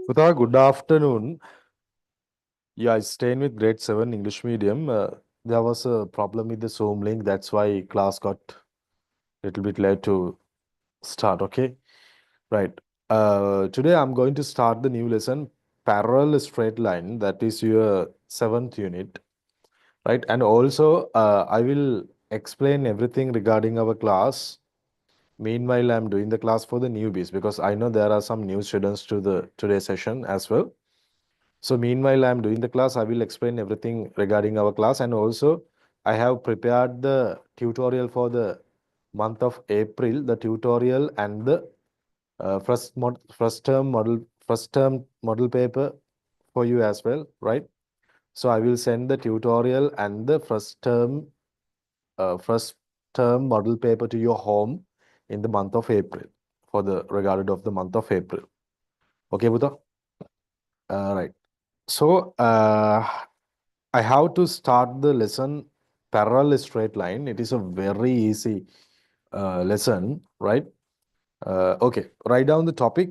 Putha, good afternoon. Yeah, I staying with grade 7 English medium. There was a problem with the Zoom link. That's why class got a little bit late to start. Okay, right. Today I'm going to start the new lesson, parallel straight line. That is your seventh unit, right? And also, I will explain everything regarding our class. Meanwhile, I'm doing the class for the newbies because I know there are some new students to the today's session as well. So meanwhile, I'm doing the class. I will explain everything regarding our class, and also I have prepared the tutorial for the month of April, the tutorial and the first term model paper for you as well, right? So I will send the tutorial and the first term model paper to your home in the month of April for the regarded of the month of April. Okay, Buddha? Right. So I have to start the lesson parallel straight line. It is a very easy lesson, right? Okay, write down the topic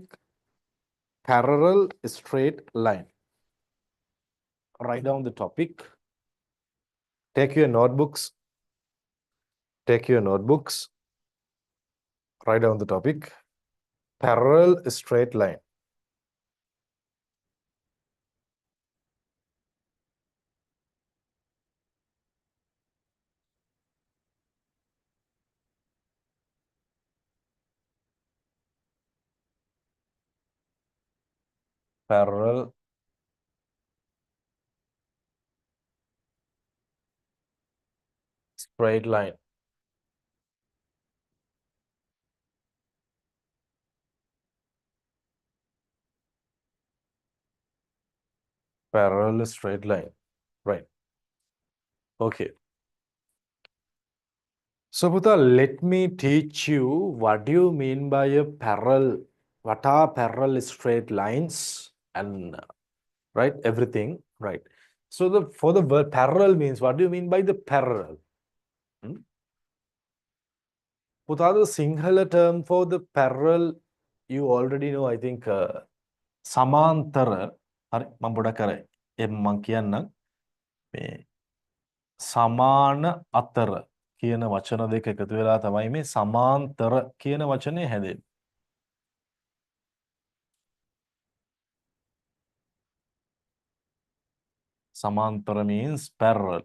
parallel straight line. Write down the topic. Take your notebooks. Take your notebooks. Write down the topic parallel straight line. Parallel straight line. Parallel straight line. Right. Okay. So, Buddha, let me teach you what do you mean by a parallel. What are parallel straight lines and right everything right. So the for the word parallel means what do you mean by the parallel? Buddha, the Sinhala term for the parallel you already know. I think සමාන්තර හරි මම පොඩක් අර මම කියන්නම් මේ සමාන අතර කියන වචන දෙක එකතු වෙලා තමයි මේ සමාන්තර කියන වචනේ හැදෙන්නේ. සමාන්තර means parallel.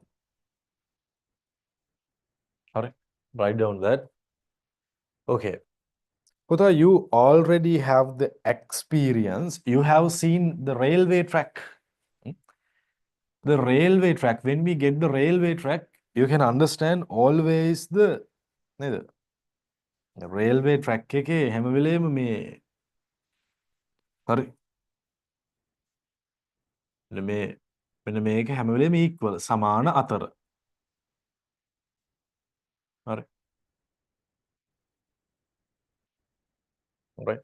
Hurry, write down that. Okay. Kota, you already have the experience. You have seen the railway track. The railway track. When we get the railway track, you can understand always the railway track එකේ හැම වෙලේම මේ හරි මෙන්න මේක හැම වෙලේම equal සමාන අතර හරි right.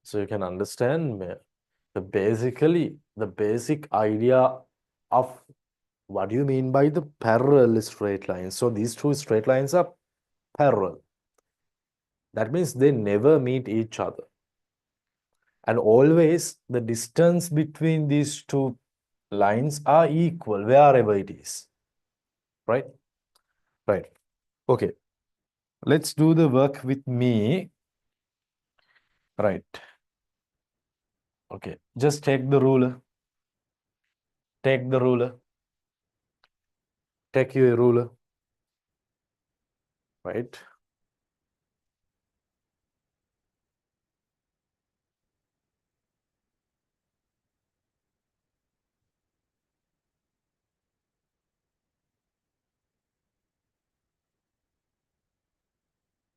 So you can understand the basic idea of what do you mean by the parallel straight lines. So these two straight lines are parallel. That means they never meet each other. And always the distance between these two lines are equal wherever it is. Right? Right. Okay. Let's do the work with me. Right. Okay. Just take the ruler. Take the ruler. Take your ruler. Right.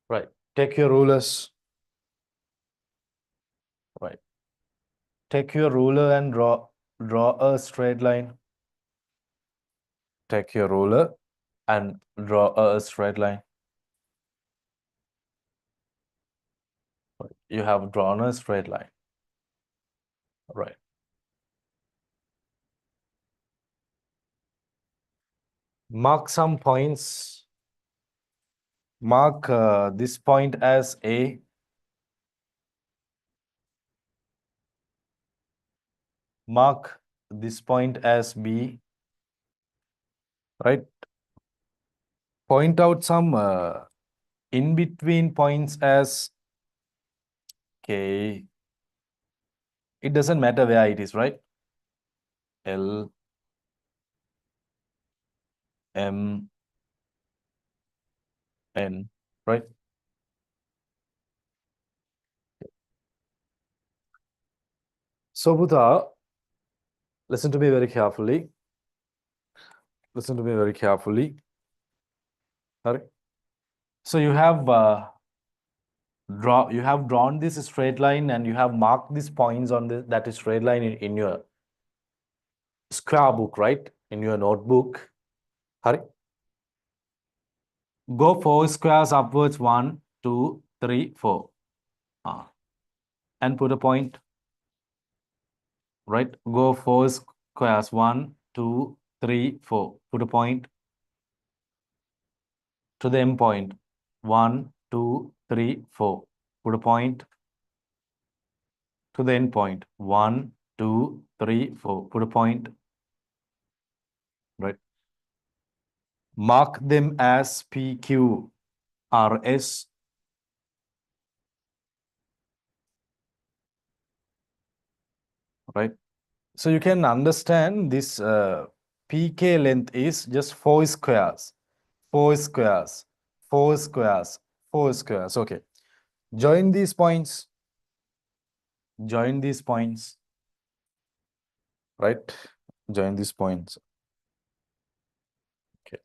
Right. Take your rulers. Right. Take your ruler and draw a straight line. Take your ruler and draw a straight line. You have drawn a straight line. Right. Mark some points. Mark this point as A. Mark this point as B. Right? Point out some in between points as K. It doesn't matter where it is, right? L, M, N, right? So, Buddha, listen to me very carefully. Listen to me very carefully. Sorry. So you have drawn this straight line and you have marked these points on that straight line in your square book, right? In your notebook. Hurry. Go 4 squares upwards. 1, 2, 3, 4. And put a point. Right? Go 4 squares. 1, 2, 3, 4. Put a point to the end point. 1, 2, 3, 4. Put a point to the end point. 1, 2, 3, 4. Put a point. Right? Mark them as P, Q, R, S. Right? So you can understand this PK length is just 4 squares. 4 squares. 4 squares. 4 squares. Okay. Join these points. Join these points. Right? Join these points. Okay.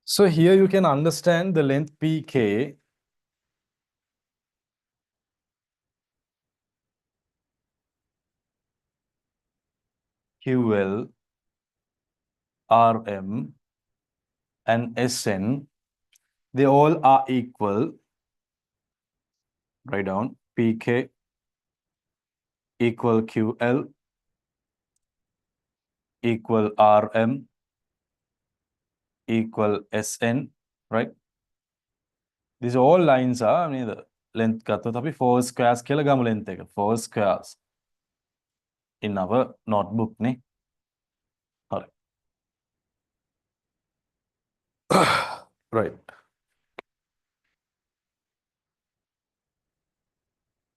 So here you can understand the length PK. QL, RM, and SN, they all are equal. Write down PK equal QL equal RM equal SN, right? These all lines are, I mean, the length ගත්තොත් අපි 4 squares කියලා ගමු length එක. 4 squares in our notebook නේ. හරි. Right.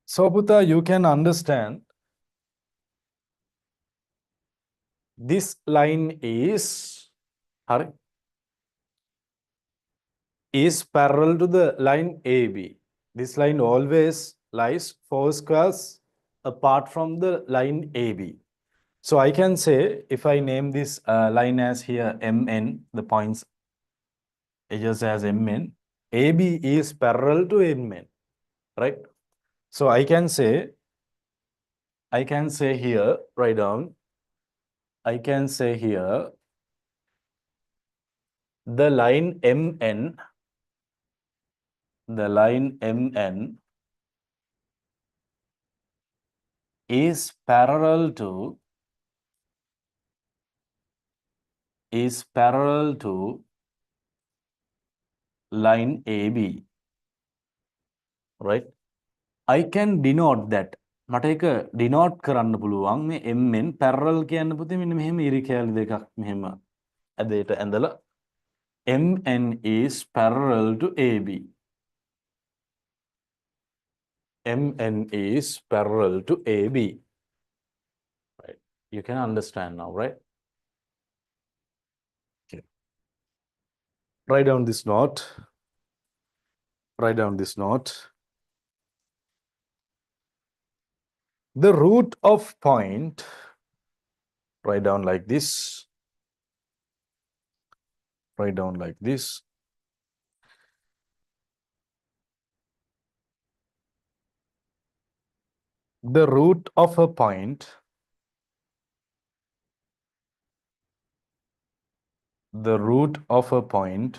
So Buddha, you can understand this line is hurry, is parallel to the line AB. This line always lies 4 squares apart from the line AB. So I can say, if I name this line as here MN, the points edges as MN, AB is parallel to MN, right? So I can say here, write down, I can say here, the line MN is parallel to line AB, right? I can denote that. මට ඒක denote කරන්න පුළුවන් මේ MN parallel කියන්න පුතේ මෙන්න මෙහෙම ඉරි කෑලි දෙකක් මෙහෙම ඇදේට ඇඳලා MN is parallel to AB. MN is parallel to AB. Right. You can understand now, right? Okay. Write down this note. Write down this note. The root of point, write down like this. Write down like this. The root of a point, the root of a point,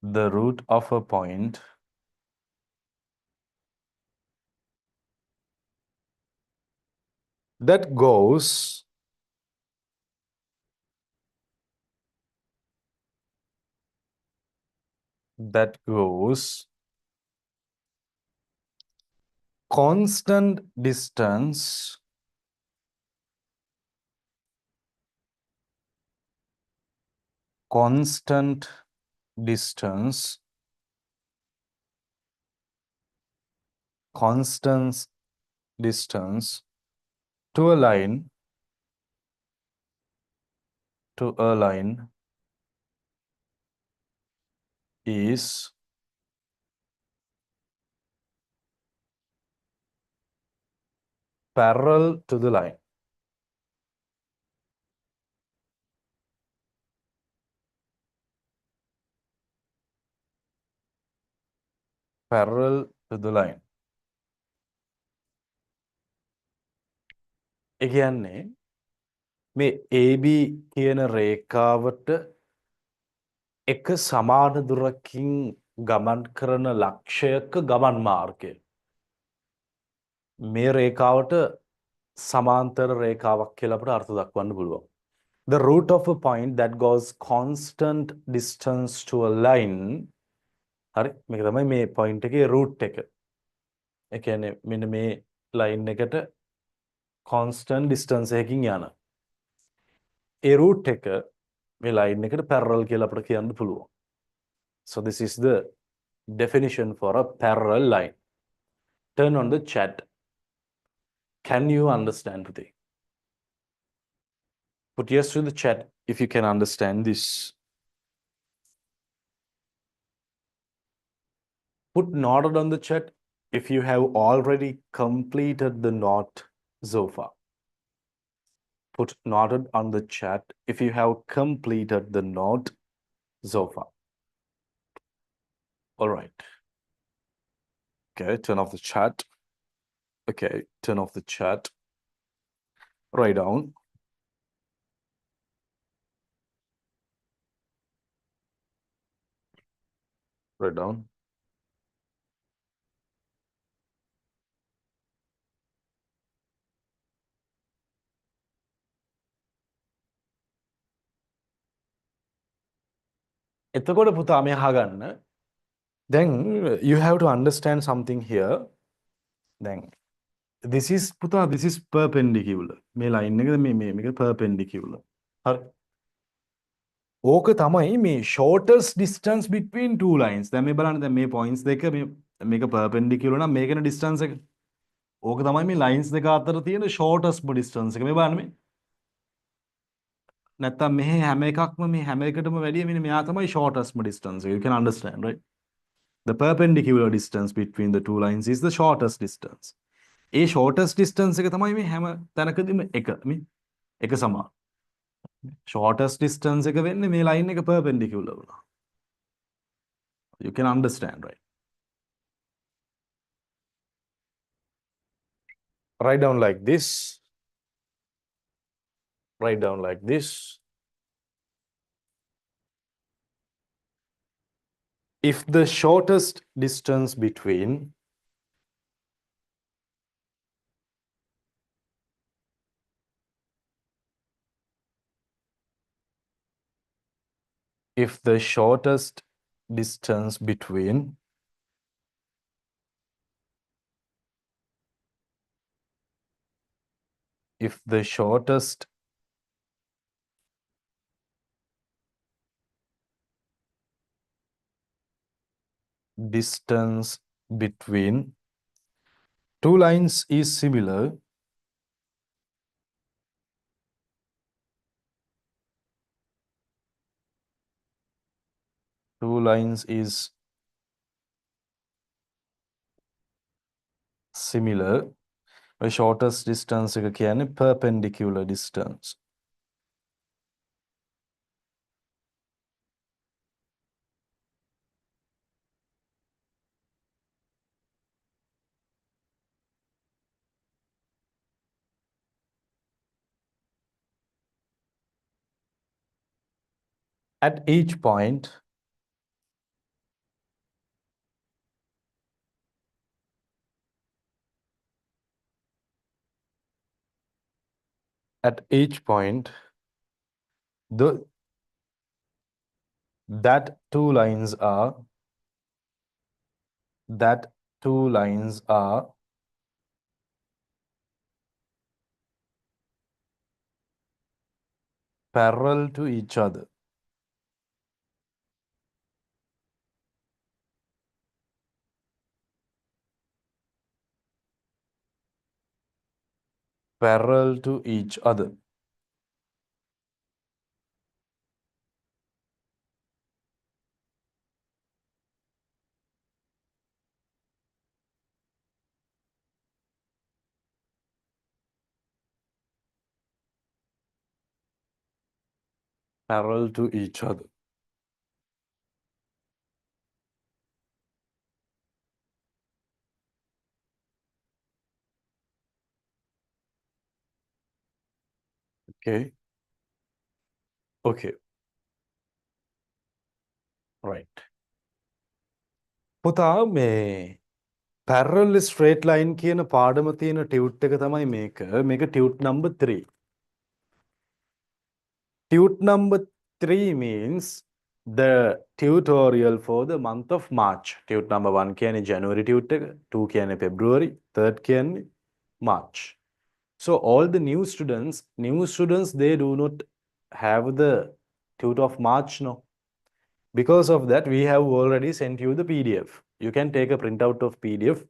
the root of a point . that goes that goes constant distance constant distance constant distance to a line is parallel to the line. Parallel to the line. ඒ කියන්නේ මේ AB කියන රේඛාවට එක සමාන දුරකින් ගමන් කරන ලක්ෂයක ගමන් මාර්ගය. මේ රේඛාවට සමාන්තර රේඛාවක් කියලා අපිට අර්ථ දක්වන්න පුළුවන්. The root of a point that goes constant distance to a line. හරි මේක තමයි මේ point එකේ root එක. ඒ කියන්නේ මෙන්න මේ line එකට constant distance එකකින් යන. ඒ root එක මේ line එකට parallel කියලා අපිට කියන්න පුළුවන්. So this is the definition for a parallel line. Turn on the chat. Can you understand today? Put yes to the chat if you can understand this. Put noted on the chat if you have already completed the note so far. Put noted on the chat if you have completed the note so far. All right. Okay, turn off the chat. Okay, turn off the chat. Write down. Write down. එතකොට පුතා මේ අහගන්න. Then you have to understand something here. Then this is පුතා this is perpendicular. මේ line එක මේක perpendicular. හරි. ඕක තමයි මේ shortest distance between two lines. දැන් මේ බලන්න දැන් මේ points දෙක මේක perpendicular නම් මේකනේ distance එක. ඕක තමයි මේ lines දෙක අතර තියෙන shortest distance එක. මේ බලන්න මේ. නැත්තම් මෙහි හැම එකක්ම මේ හැම එකටම වැඩිය මෙයා තමයි shortest distance එක. You can understand, right? The perpendicular distance between the two lines is the shortest distance. A shortest distance එක තමයි මේ හැම තැනකදීම එක සමාන. shortest distance එක වෙන්නේ මේ line එක perpendicular වුණා. You can understand, right? Write down like this. Write down like this. If the shortest distance between if the shortest distance between if the shortest distance between two lines is similar, two lines is similar. The shortest distance එක කියන්නේ perpendicular distance. At each point, At each point, the that two lines are that two lines are parallel to each other. Parallel to each other. Parallel to each other. Okay. Okay. Right. පුතා මේ parallel straight line කියන පාඩම තියෙන tute එක තමයි මේක. මේක tute number 3. टियूट number 3 means the tutorial for the month of March. टियूट number 1 කියන්නේ January ටියුට් එක, 2 කියන්නේ February, 3rd කියන්නේ March. So all the new students, they do not have the टियूट of March, no. Because of that, we have already sent you the PDF. You can take a printout of PDF,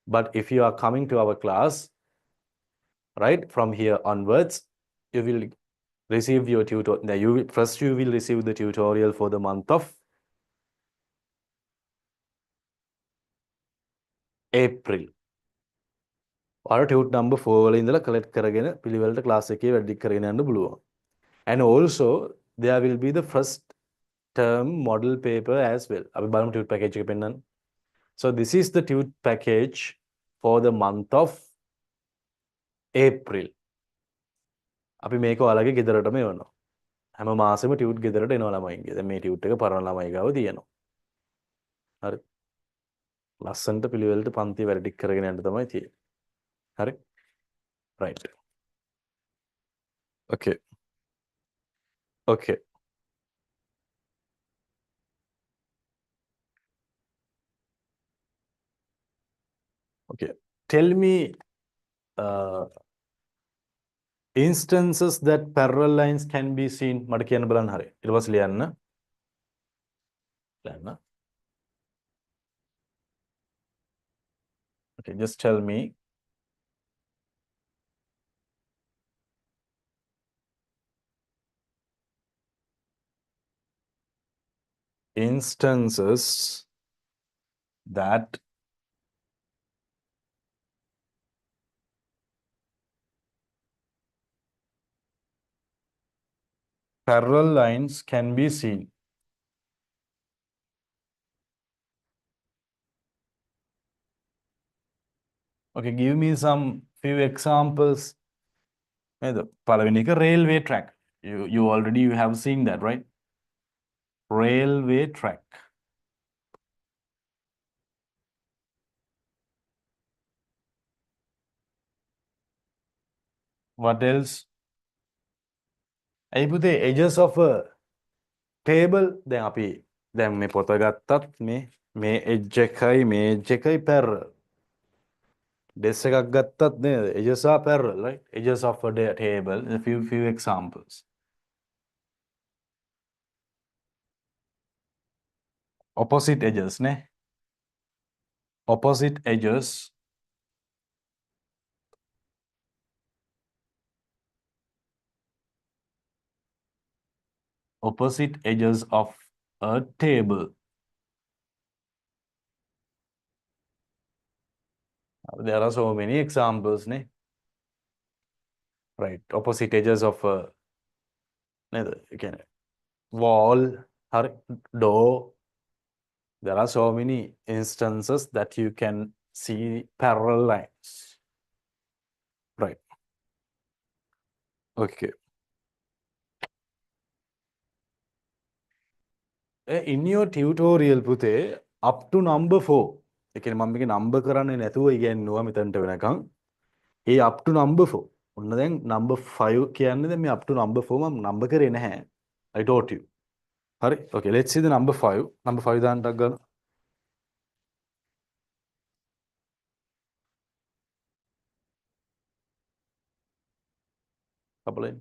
but if you are coming to our class, right, from here onwards, you will receive your tutorial. First you will receive the tutorial for the month of April. අර tute number 4 වල ඉඳලා collect කරගෙන පිළිවෙලට class එකේ වැඩි කරගෙන යන්න පුළුවන්. And also there will be the first term model paper as well. අපි බලමු ටියුට් package එක පෙන්නන්න. So this is the tute package for the month of April. අපි මේක ඔයාලගේ ගෙදරටම එවනවා. හැම මාසෙම ටියුට් ගෙදරට එනවා ළමයින්ගේ. දැන් මේ ටියුට් එක පරණ ළමයි ගාව තියෙනවා. හරි. ලස්සන්ට පිළිවෙලට පන්ති වැඩ ටික කරගෙන යන්න තමයි තියෙන්නේ. හරි. Right. Okay. Okay. Okay. Tell me instances that parallel lines can be seen. මට කියන්න බලන්න හරි. ඊට පස්සේ ලියන්න. ලියන්න. Okay, just tell me instances that parallel lines can be seen. Okay, give me some few examples. පළවෙනි එක railway track. You already have seen that, right? Railway track. What else? ඇයි පුතේ edges of a table දැන් අපි දැන් මේ පොත ගත්තත් මේ edge එකයි parallel. Desk එකක් ගත්තත් නේද? Edges are parallel, right? Edges of a table. A few examples. Opposite edges, ne? Opposite edges. Opposite edges of a table. There are so many examples, ne? Right. Opposite edges of a wall or door. There are so many instances that you can see parallel lines. Right. Okay. In your tutorial, පුතේ, up to number 4. ඒ කියන්නේ මම මේක number කරන්නේ නැතුව ඉගෙනුවා මෙතනට වෙනකන්. ඒ up to number 4. ඔන්න දැන් number 5 කියන්නේ දැන් මේ up to number 4 මම number කරේ නැහැ. I taught you. හරි. Okay, let's see the number 5. Number 5 දාන්න ටක් ගාලා. කපලෙන්.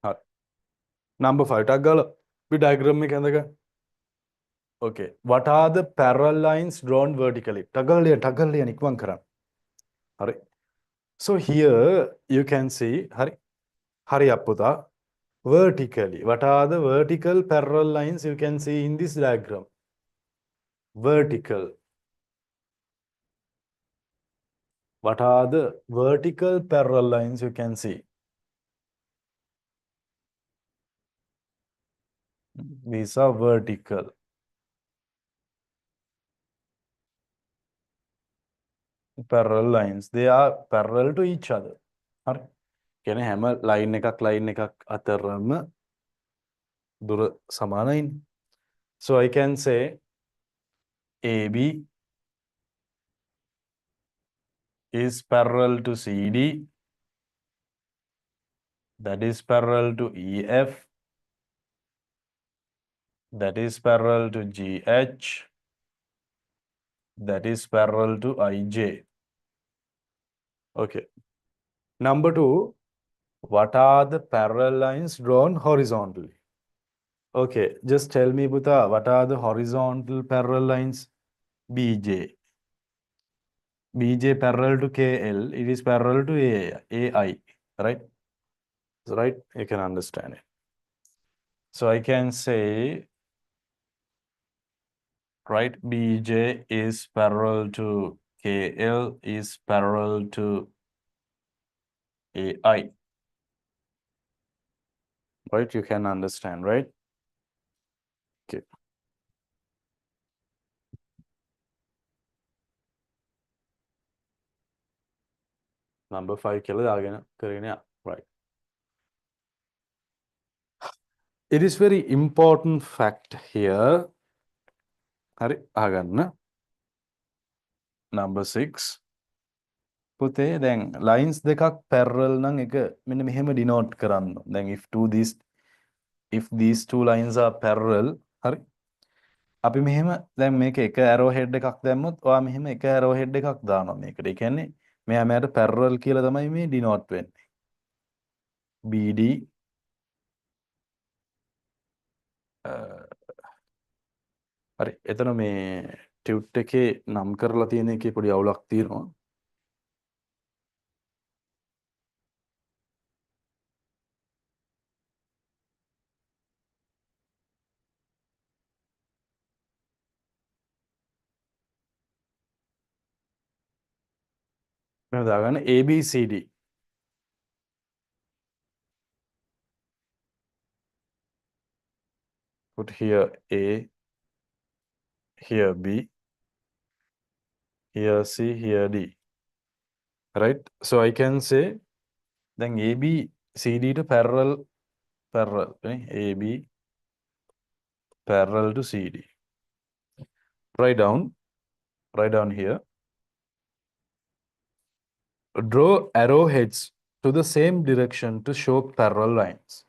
හරි. Number 5 ටක් ගාලා. අපි diagram එක ඇඳගන්න. Okay. What are the parallel lines drawn vertically? ටක් ගාලා ලියන්න ඉක්මන් කරන්න. හරි. So here you can see, හරි. හරි අප්පුතා. Vertically. What are the vertical parallel lines you can see in this diagram? Vertical. What are the vertical parallel lines you can see? These are vertical. Parallel lines. They are parallel to each other. හරි. කියන්නේ හැම line එකක් අතරම දුර සමානයිනේ. So I can say AB is parallel to CD. That is parallel to EF. That is parallel to GH. That is parallel to IJ. Okay. Number 2, what are the parallel lines drawn horizontally? Okay, just tell me, Buta, what are the horizontal parallel lines? BJ. BJ parallel to KL, it is parallel to AI, right? Right? You can understand it. So I can say, right, BJ is parallel to KL is parallel to AI. Right? You can understand, right? Okay. Number 5 කියලා දාගෙන කරගෙන යන්න. Right. It is very important fact here. හරි අහගන්න. Number 6. පුතේ දැන් lines දෙකක් parallel නම් එක මෙන්න මෙහෙම denote කරන්න. දැන් if these two lines are parallel, හරි. අපි මෙහෙම දැන් මේක එක arrow head එකක් දැම්මොත් ඔයා මෙහෙම එක arrow head එකක් දානවා මේකට. ඒ කියන්නේ මෙයා මෙයාට parallel කියලා තමයි මේ denote වෙන්නේ. BD හරි. එතන මේ ටියුට් එකේ නම් කරලා තියෙන එකේ පොඩි අවුලක් තියෙනවා. මෙහෙම දාගන්න ABCD. Put here A, here B, here C, here D. Right? So I can say then AB CD to parallel okay? AB parallel to CD. Write down here. Draw arrowheads to the same direction to show parallel lines.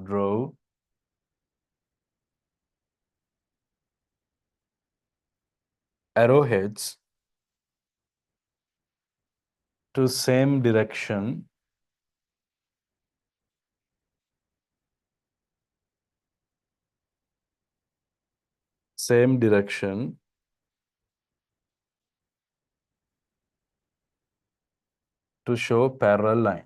Draw arrowheads to same direction to show parallel lines.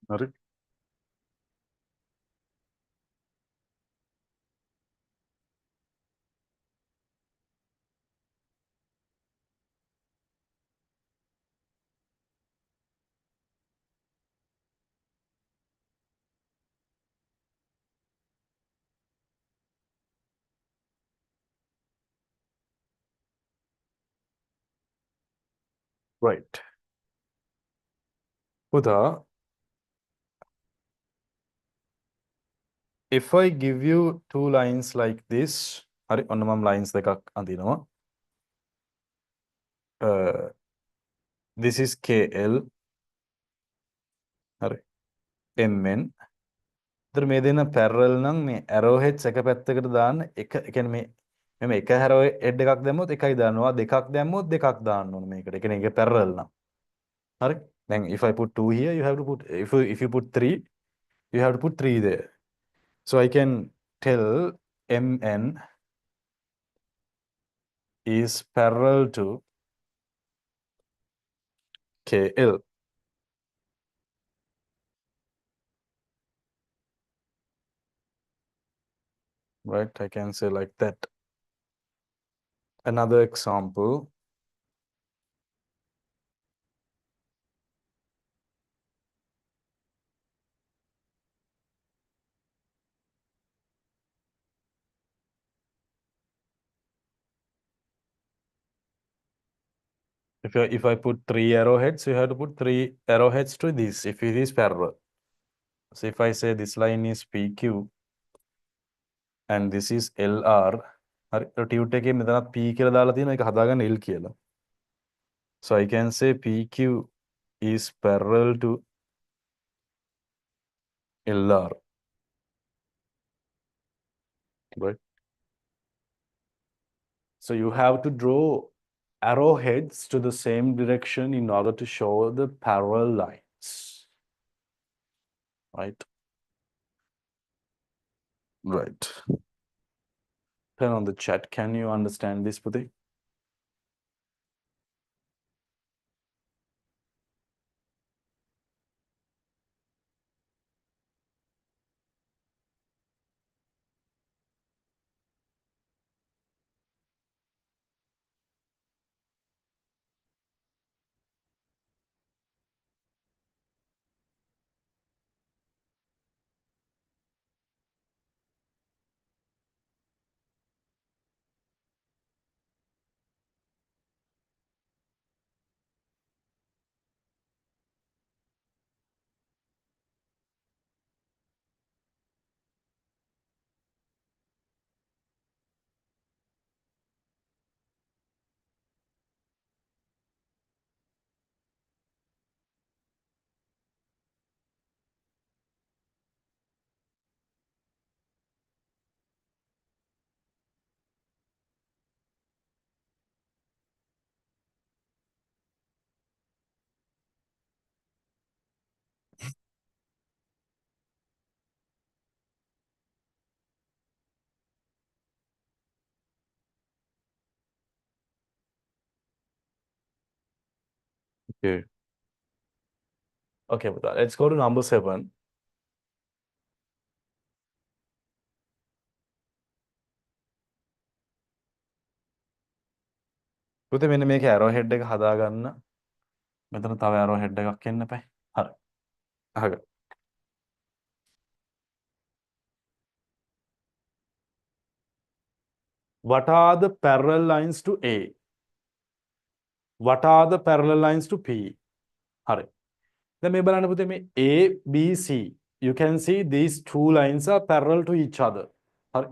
හරි. Right. Uda, if I give you two lines like this, hari onnamam lines dekak andinawa. This is KL, hari MN. ඒතර මේ දෙන parallel නම් මේ arrow heads එක පැත්තකට දාන්න එක කියන්නේ මේ මෙම එක arrow head එකක් දැම්මොත් එකයි දානවා දෙකක් දැම්මොත් දෙකක් දාන්න ඕනේ මේකට. ඒ කියන්නේ ඒක පැරලල් නම්. හරි? දැන් if I put 2 here you have to put if you put 3 you have to put 3 there. So I can tell MN is parallel to KL. Right? I can say like that. Another example. If I put 3 arrowheads, you have to put 3 arrowheads to this if it is parallel. So if I say this line is PQ and this is LR, හරි tute එකේ මෙතනත් P කියලා දාලා තියෙනවා ඒක හදාගන්න L කියලා. So I can say PQ is parallel to LR. Right? So you have to draw arrowheads to the same direction in order to show the parallel lines. Right? Right. Turn on the chat. Can you understand this, Puti? Okay. Okay, Puti. Let's go to number 7. පුතේ මෙන්න මේක arrowhead එක හදාගන්න. මෙතන තව arrowhead එකක් එන්න එපා. හරි. අහගන්න. What are the parallel lines to A? What are the parallel lines to P? හරි. දැන් මේ බලන්න පුතේ මේ A, B, C. You can see these two lines are parallel to each other. හරි.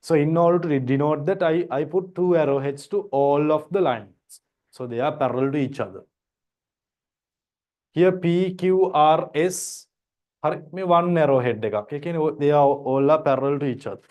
So in order to denote that, I put two arrowheads to all of the lines. So they are parallel to each other. Here P, Q, R, S. හරි. මේ one arrowhead එකක්. ඒ කියන්නේ they are all are parallel to each other.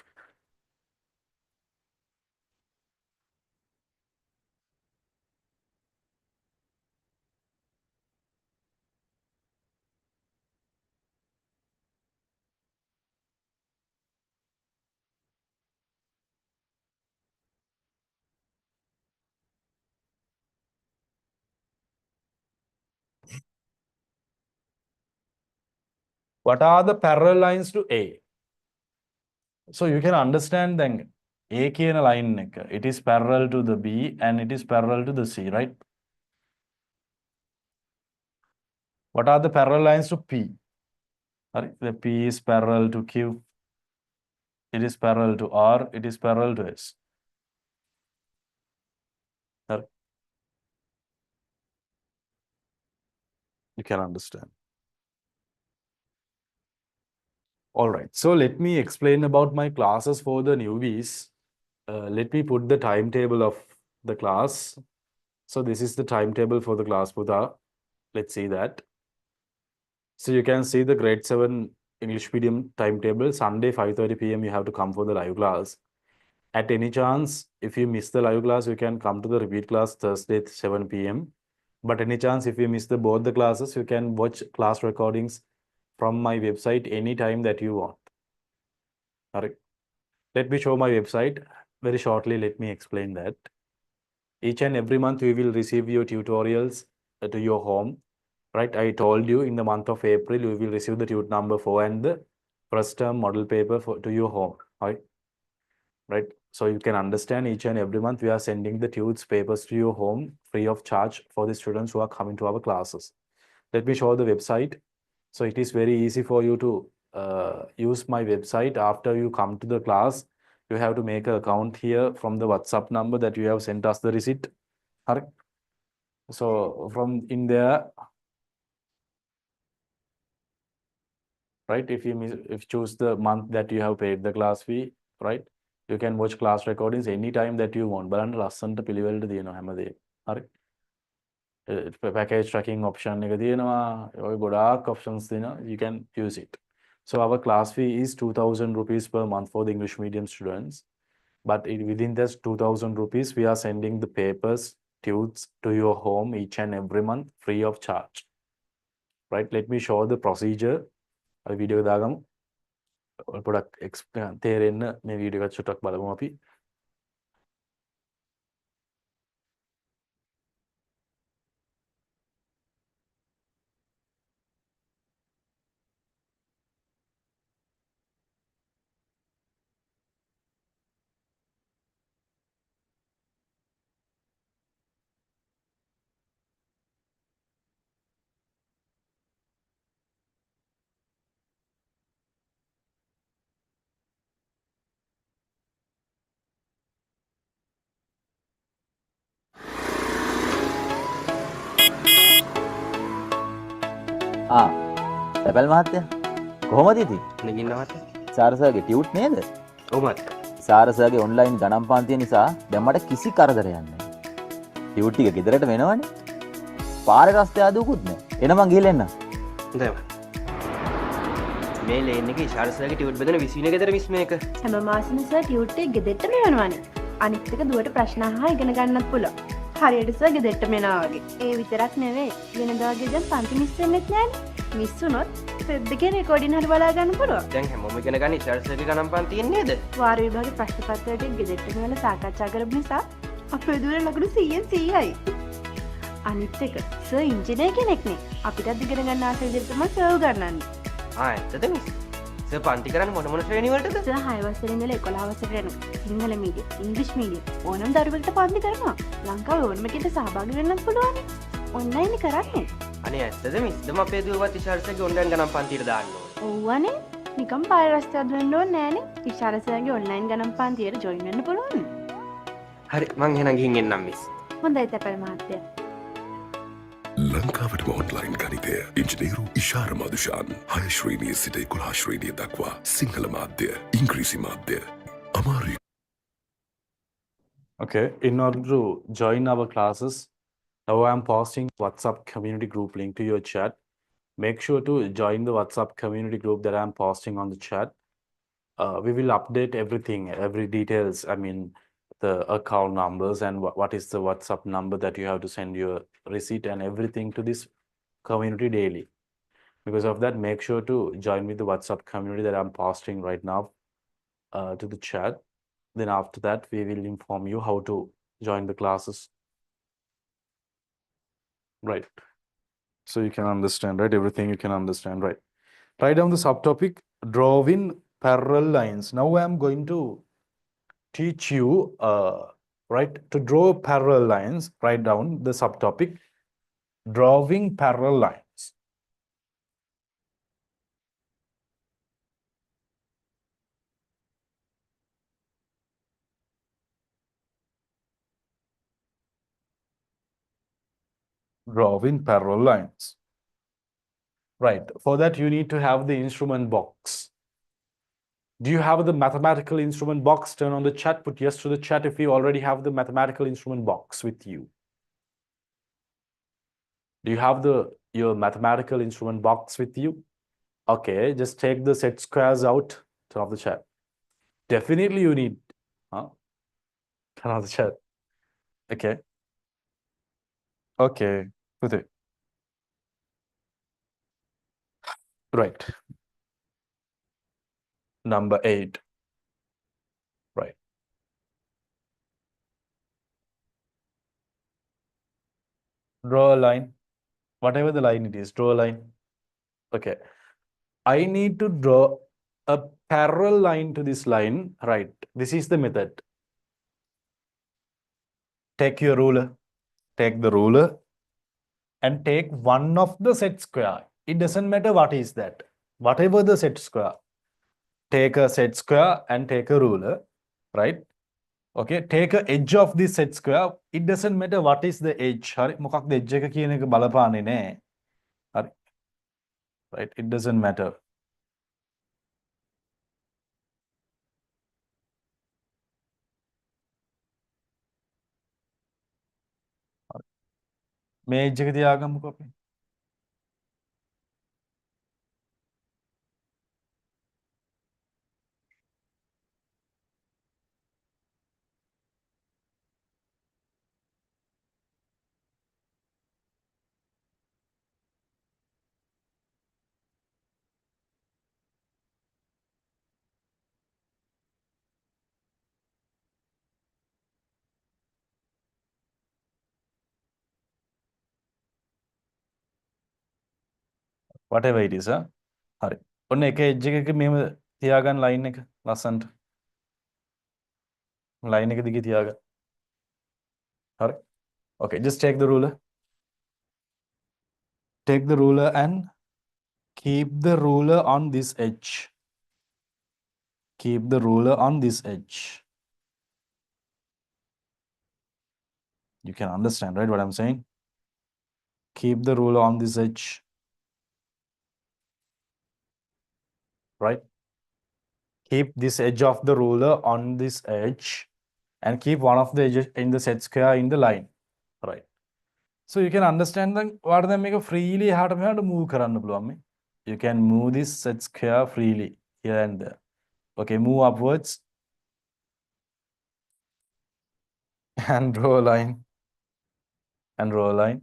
What are the parallel lines to A? So you can understand then A කියන line එක. It is parallel to the B and it is parallel to the C, right? What are the parallel lines to P? The P is parallel to Q. It is parallel to R. It is parallel to S. You can understand. All right. So let me explain about my classes for the newbies. Let me put the timetable of the class. So this is the timetable for the class, Buddha. Let's see that. So you can see the grade 7 English medium timetable. Sunday, 5:30 p.m. you have to come for the live class. At any chance, if you miss the live class, you can come to the repeat class Thursday, 7 p.m. But any chance, if you miss both the classes, you can watch class recordings from my website anytime that you want. All right. Let me show my website very shortly. Let me explain that. Each and every month, we will receive your tutorials to your home. Right, I told you in the month of April, you will receive the tute number 4 and the first term model paper to your home. Right. So you can understand each and every month we are sending the tutes papers to your home free of charge for the students who are coming to our classes. Let me show the website. So it is very easy for you to use my website. After you come to the class, you have to make an account here from the WhatsApp number that you have sent us the receipt. Correct? So from in there, right, if you choose the month that you have paid the class fee, right, you can watch class recordings anytime that you want. බලන්න ලස්සනට පිළිවෙලට තියෙනවා හැමදේම. හරි. Package tracking option එක තියෙනවා. ඔය ගොඩාක් options තියෙනවා. You can use it. So our class fee is 2,000 rupees per month for the English medium students. But within this 2,000 rupees, we are sending the papers, tutes to your home each and every month free of charge. Right? Let me show the procedure. Video දාගමු. පොඩක් තේරෙන්න මේ video එකත් චුට්ටක් බලමු අපි. සැපල් මහත්තයා කොහොමද ඉතින්? නගින්න මහත්තයා. සාරසර්ගේ ටියුට් නේද? ඔව් මහත්තයා. සාරසර්ගේ ඔන්ලයින් ගණන් පාන්තිය නිසා දැන් මට කිසි කරදරයක් නැහැ. ටියුට් ටික ගෙදරට වෙනවනේ. පාරේ රස්ತೆ ආදුකුත් නැහැ. එන මං ගිහලා එන්නම්. හොඳයි මහත්තයා. මේ ලේන් එකේ සාරසර්ගේ ටියුට් බෙදෙන 20 ගෙදර 20 මේක. හැම මාසෙම සර් ටියුට් එක ගෙදරටම යනවානේ. අනිත් එක දුවට ප්‍රශ්න අහලා ඉගෙන ගන්නත් පුළුවන්. හරියට සර් ගෙදරටම එනවා වගේ. ඒ විතරක් නෙවෙයි. වෙනදා වගේ දැන් පන්ති මිස් වෙන්නෙත් නෑනේ. මිස් වුණොත් වෙබ් එකේ රෙකෝඩින් හරි බලා ගන්න පුළුවන්. දැන් හැමෝම ඉගෙන ගන්න සාරසර්ගේ ගණන් පාන් තියෙන්නේ නේද? වාර විභාගේ ප්‍රශ්න පත්‍රයට ගෙදරට ගෙනලා සාකච්ඡා කරපු නිසා අපේ දුර ලකුණු 100න් 100යි. අනිත් එක සර් ඉංජිනේර කෙනෙක් නේ. අපිටත් ඉගෙන ගන්න ආස විදිහට තමයි සර් උගන්වන්නේ. ඇත්තද මිස්? සර් පන්ති කරන්නේ මොන ශ්‍රේණි වලටද? සර් 6 වසරේ ඉඳලා 11 වසරට යනකම් සිංහල මීඩියම්, ඉංග්‍රීසි මීඩියම් ඕනම දරුවෙකුට පන්ති කරනවා. ලංකාවේ ඕනම කෙනෙක්ට සහභාගී වෙන්නත් පුළුවන්. ඔන්ලයින් කරන්නේ. අනේ ඇත්තද මිස්? දම අපේ දුවවත් සාරසර්ගේ ඔන්ලයින් ගණන් පන්තියට දාන්න ඕනේ. ඔව්වනේ. නිකම් පාර රස්තයක් දුන්න ඕනේ නෑනේ. ඉෂාරසර්ගේ ඔන්ලයින් ගණන් පන්තියට ජොයින් වෙන්න පුළුවන්. හරි මං එහෙනම් ගිහින් එන්නම් මිස්. හොඳයි තැපැල් මහත්තයා. ලංකාවටම ඔන්ලයින් ගණිතය ඉංජිනේරු ඉශාර මදුෂාන් 6 ශ්‍රේණිය සිට 11 ශ්‍රේණිය දක්වා සිංහල මාධ්‍ය ඉංග්‍රීසි මාධ්‍ය අමාරු. Okay, in order to join our classes, now I am posting WhatsApp community group link to your chat. Make sure to join the WhatsApp community group that I am posting on the chat. We will update everything, every details. I mean, the account numbers and what is the WhatsApp number that you have to send your receipt and everything to this community daily. Because of that, make sure to join with the WhatsApp community that I'm posting right now to the chat. Then after that, we will inform you how to join the classes. Right. So you can understand, right? Everything you can understand, right? Write down the subtopic, drawing parallel lines. Now I am going to teach you, right, to draw parallel lines. Write down the subtopic, drawing parallel lines. Drawing parallel lines. Right. For that, you need to have the instrument box. Do you have the mathematical instrument box? Turn on the chat, put yes to the chat if you already have the mathematical instrument box with you. Do you have your mathematical instrument box with you? Okay, just take the set squares out, turn off the chat. Definitely you need, huh? Turn off the chat. Okay. Okay, put it. Right. Number 8. Right. Draw a line. Whatever the line it is, draw a line. Okay. I need to draw a parallel line to this line. Right. This is the method. Take your ruler. Take the ruler and take one of the set square. It doesn't matter what is that. Whatever the set square. Take a set square and take a ruler. Right. Okay, take a edge of this set square. It doesn't matter what is the edge. හරි මොකක්ද edge එක කියන එක බලපාන්නේ නෑ. හරි. Right, it doesn't matter. මේ edge එක තියාගමුකෝ අපි. Whatever it is, huh? හරි. ඔන්න එක edge එකක මෙහෙම තියාගන්න line එක ලස්සනට. line එක දිගේ තියාගන්න. හරි. Okay, just take the ruler. Take the ruler and keep the ruler on this edge. Keep the ruler on this edge. You can understand, right, what I'm saying? Keep the ruler on this edge. Right? Keep this edge of the ruler on this edge and keep one of the edges in the set square in the line. Right. So you can understand that what they make a freely how to move කරන්න පුළුවන් මේ. You can move this set square freely here and there. Okay, move upwards and draw a line. And draw a line.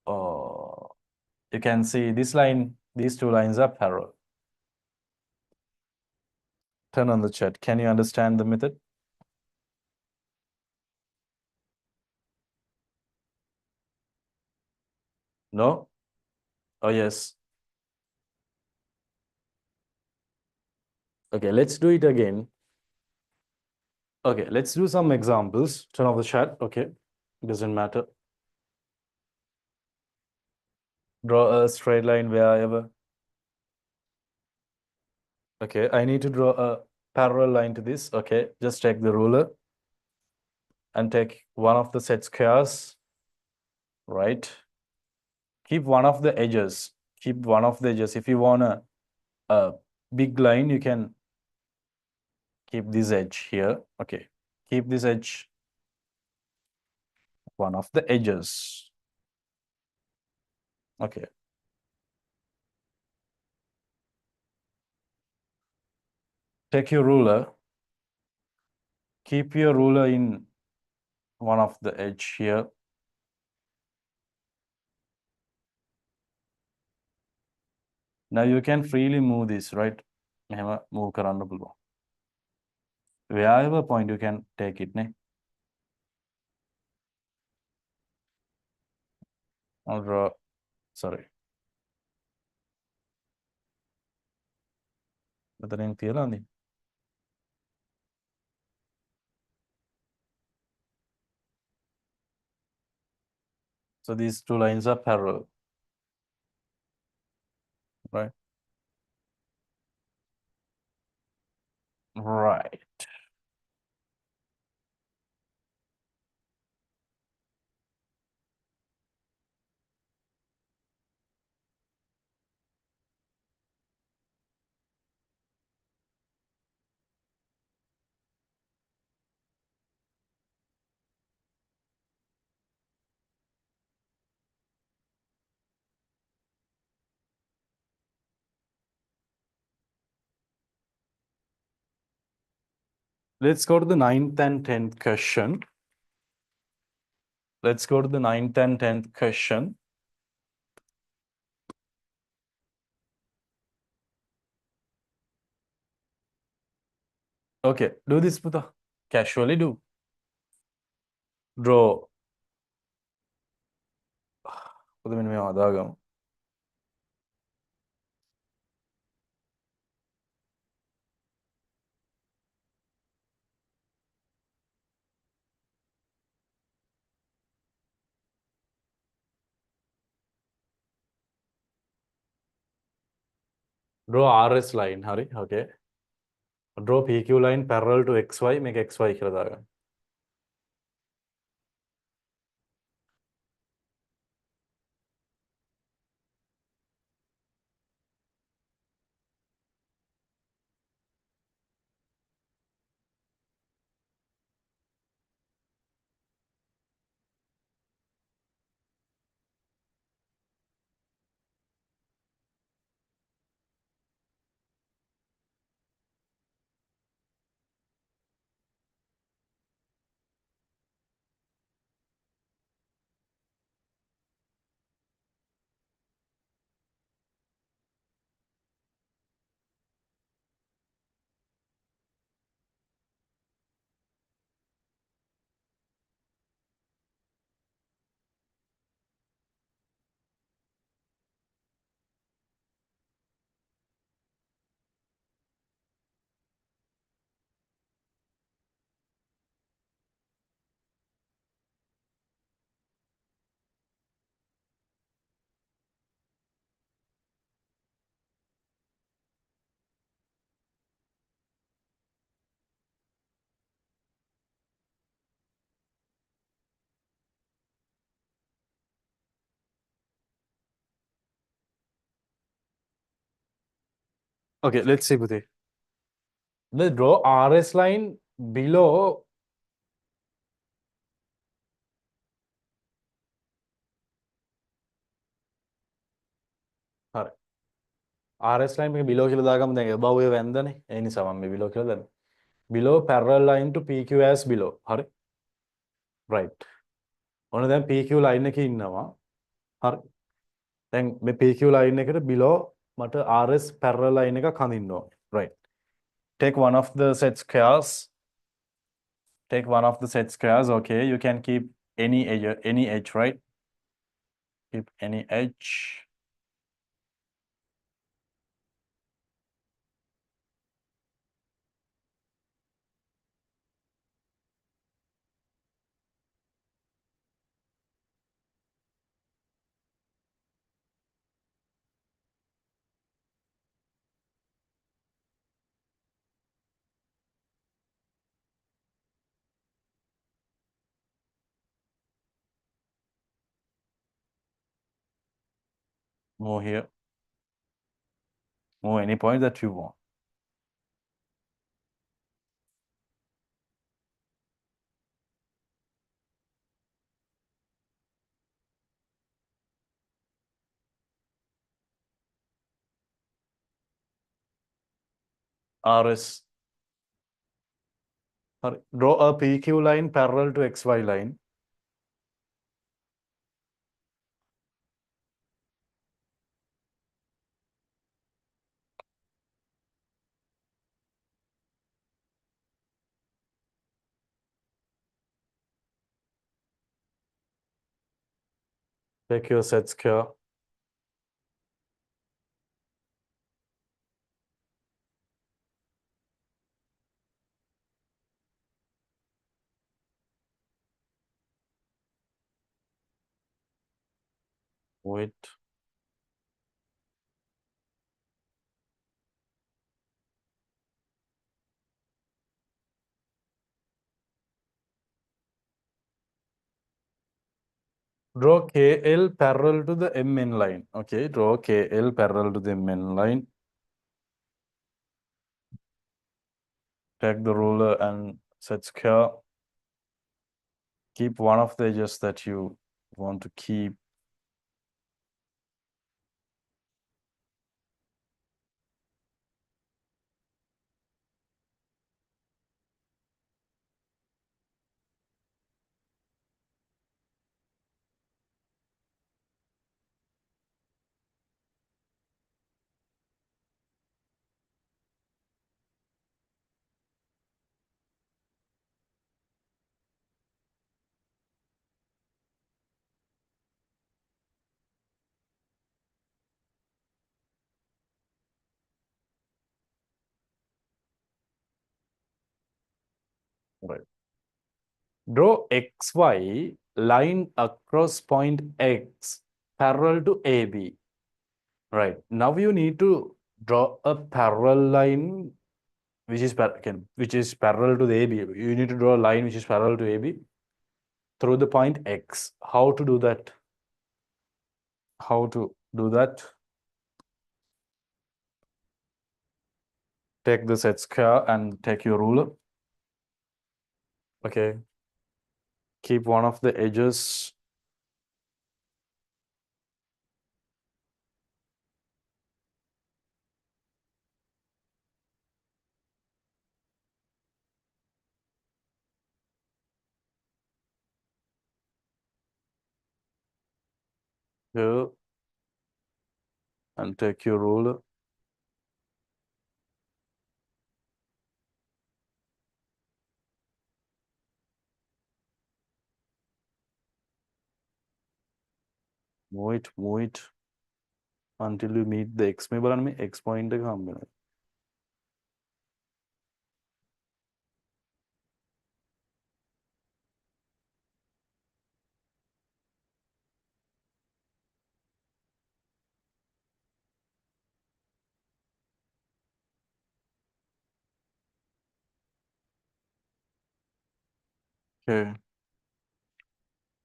Oh, you can see this line, these two lines are parallel. Turn on the chat. Can you understand the method? No? Oh, yes. Okay, let's do it again. Okay, let's do some examples. Turn off the chat. Okay, doesn't matter. Draw a straight line wherever. Okay, I need to draw a parallel line to this. Okay, just take the ruler and take one of the set squares. Right. Keep one of the edges. Keep one of the edges. If you want a big line, you can keep this edge here. Okay, keep this edge. One of the edges. Okay. Take your ruler. Keep your ruler in one of the edge here. Now you can freely move this, right? මෙහෙම move කරන්න පුළුවන්. Wherever point you can take it, ne? I'll draw, sorry. මෙතනින් තියලා නේ. So these two lines are parallel. Right? Right. Let's go to the 9th and 10th question. Let's go to the 9th and 10th question. Okay, do this, Puta. Casually do. Draw. පුත මෙන්න මේවා හදාගමු. Draw RS line. හරි. Okay. Draw PQ line parallel to XY. මේක XY කියලා දාගන්න. Okay, let's see, Puti. The draw RS line below හරි. RS line එක below කියලා දාගමු. දැන් above එක වැන්දනේ. ඒ නිසා මම මේ below කියලා දාන්නේ. Below parallel line to PQ as below. හරි. Right. ඔන්න දැන් PQ line එකේ ඉන්නවා. හරි. දැන් මේ PQ line එකට below මට RS parallel line එකක් හඳින්න ඕනේ. Right. Take one of the set squares. Take one of the set squares. Okay, you can keep any edge, right? Keep any edge. Move here. Move any point that you want. RS. Draw a PQ line parallel to XY line. Take your set square. Wait. Draw KL parallel to the MN line. Okay, draw KL parallel to the MN line. Take the ruler and set square. Keep one of the edges that you want to keep. Right. Draw XY line across point X parallel to AB. Right. Now you need to draw a parallel line which is parallel to the AB. You need to draw a line which is parallel to AB through the point X. How to do that? How to do that? Take the set square and take your ruler. Okay. Keep one of the edges here and take your ruler. Move it until you meet the X. X point එක හම්බ වෙනවා. Okay.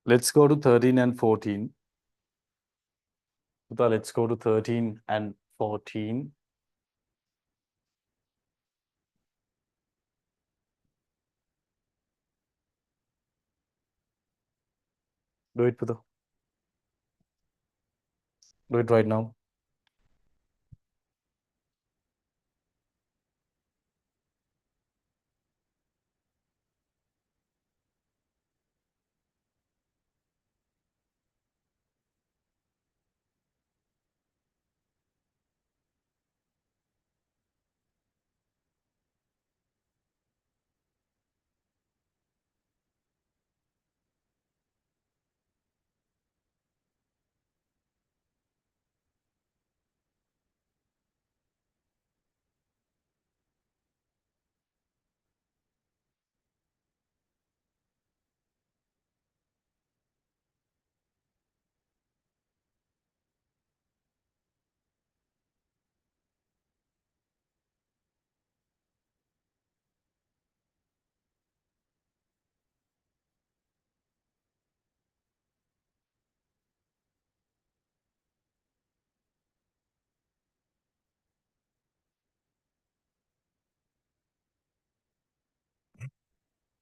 Let's go to 13 and 14. Let's go to 13 and 14. Do it, Puta. Do it right now.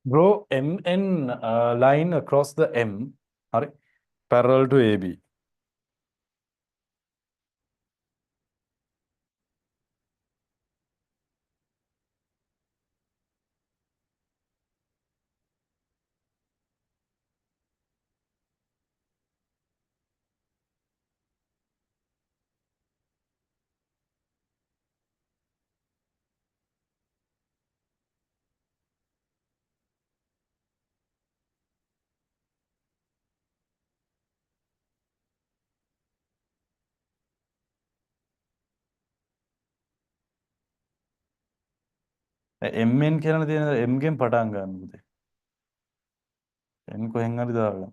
Bro, MN line across the M are parallel to AB. MN කියන තියෙන M ගෙන් පටන් ගන්න පුතේ. N කොහෙන් හරි දාගන්න.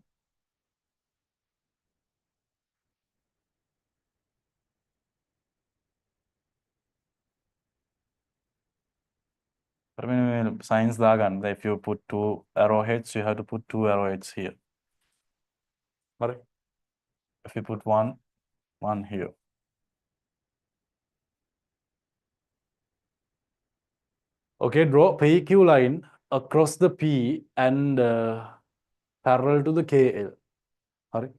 I mean, science දාගන්න. If you put two arrowheads, you have to put two arrowheads here. Right? If you put one here. Okay, draw PQ line across the P and parallel to the KL. Hurry.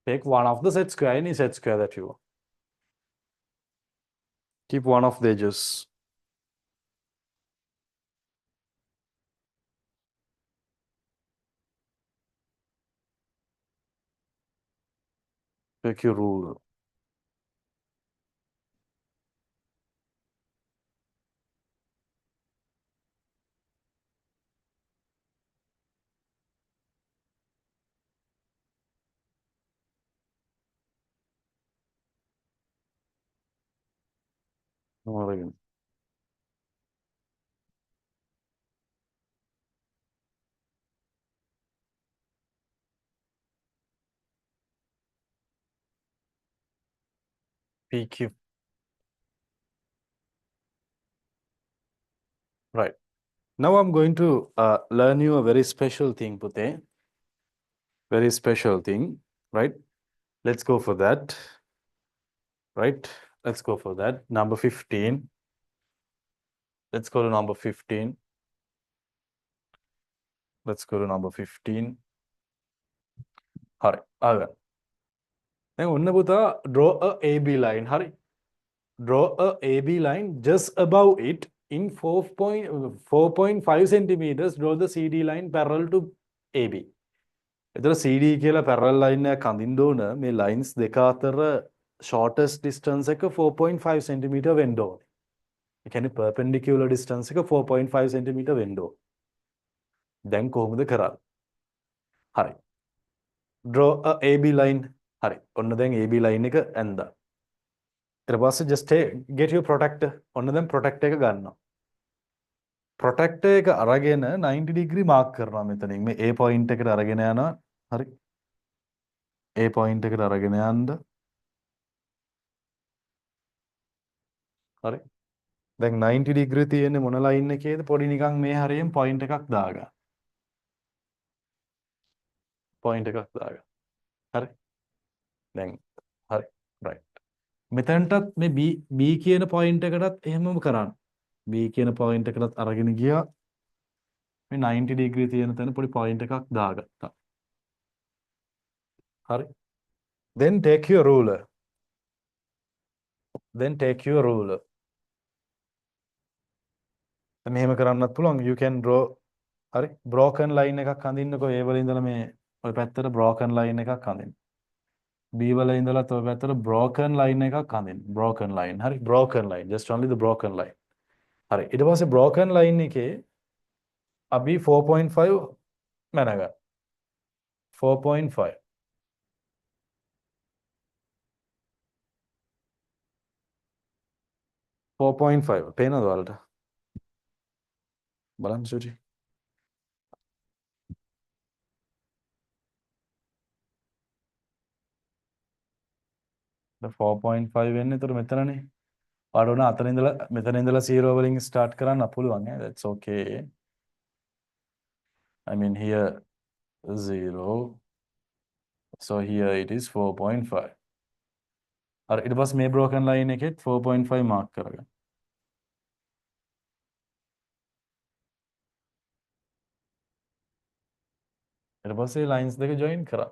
Take one of the set square, any set square that you want. Keep one of the edges. Take your ruler. අරගෙන. PQ. Right. Now I'm going to learn you a very special thing, Pute. Very special thing, right? Let's go for that. Right? Let's go for that. Number 15. Let's go to number 15. Let's go to number 15. හරි. ආගන්න. දැන් ඔන්න පුතා draw a AB line. හරි. Draw a AB line just above it in 4.5 centimeters. Draw the CD line parallel to AB. එතකොට CD කියලා parallel line එකක් අඳින්න ඕන. මේ lines දෙක අතර shortest distance එක 4.5 centimeter වෙන්න ඕනේ. ඒ කියන්නේ perpendicular distance එක 4.5 centimeter වෙන්න ඕනේ. දැන් කොහොමද කරන්නේ? හරි. Draw a AB line. හරි. ඔන්න දැන් AB line එක ඇඳා. ඊට පස්සේ just get your protractor. ඔන්න දැන් protractor එක ගන්නවා. protractor එක අරගෙන 90 degree mark කරනවා මෙතනින්. මේ A point එකට අරගෙන යනවා. හරි. A point එකට අරගෙන යන්න. හරි. දැන් 90 degree තියෙන්නේ මොන line එකේද? පොඩි නිකන් මේ හරියෙන් point එකක් දාගන්න. point එකක් දාගන්න. හරි. දැන් හරි. right. මෙතනටත් මේ B කියන point එකටත් එහෙමම කරන්න. B කියන point එකටත් අරගෙන ගියා. මේ 90 degree තියෙන තැන පොඩි point එකක් දාගත්තා. හරි. Then take your ruler. Then take your ruler. මෙහෙම කරන්නත් පුළුවන්. You can draw හරි broken line එකක් අඳින්නකෝ. ඒ වල ඉඳලා මේ ඔය පැත්තට broken line එකක් අඳින්න. B වල ඉඳලා ඔය පැත්තට broken line එකක් අඳින්න. broken line. හරි broken line. Just only the broken line. හරි. ඊට පස්සේ broken line එකේ අපි 4.5 මැනගන්න. 4.5. 4.5. පේනවද ඔයාලට? බලන්න සුචි. දැන් 4.5 වෙන්නේ ඒතර මෙතනනේ. ඔයාලට උන අතන ඉඳලා මෙතන ඉඳලා 0 වලින් start කරන්න පුළුවන් ඈ. That's okay. I mean here 0. So here it is 4.5. හරි ඊට පස්සේ මේ broken line එකෙත් 4.5 mark කරගන්න. ඊට පස්සේ lines දෙක join කරා.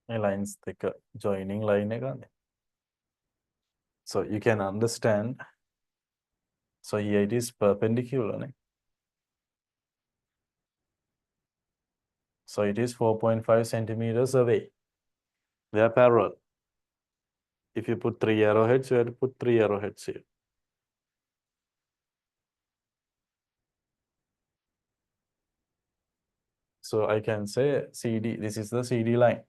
මේ lines දෙක joining line එකනේ. So you can understand. So here it is perpendicular. Ne? So it is 4.5 centimeters away. They are parallel. If you put 3 arrowheads, you have to put 3 arrowheads here. So I can say CD, this is the CD line.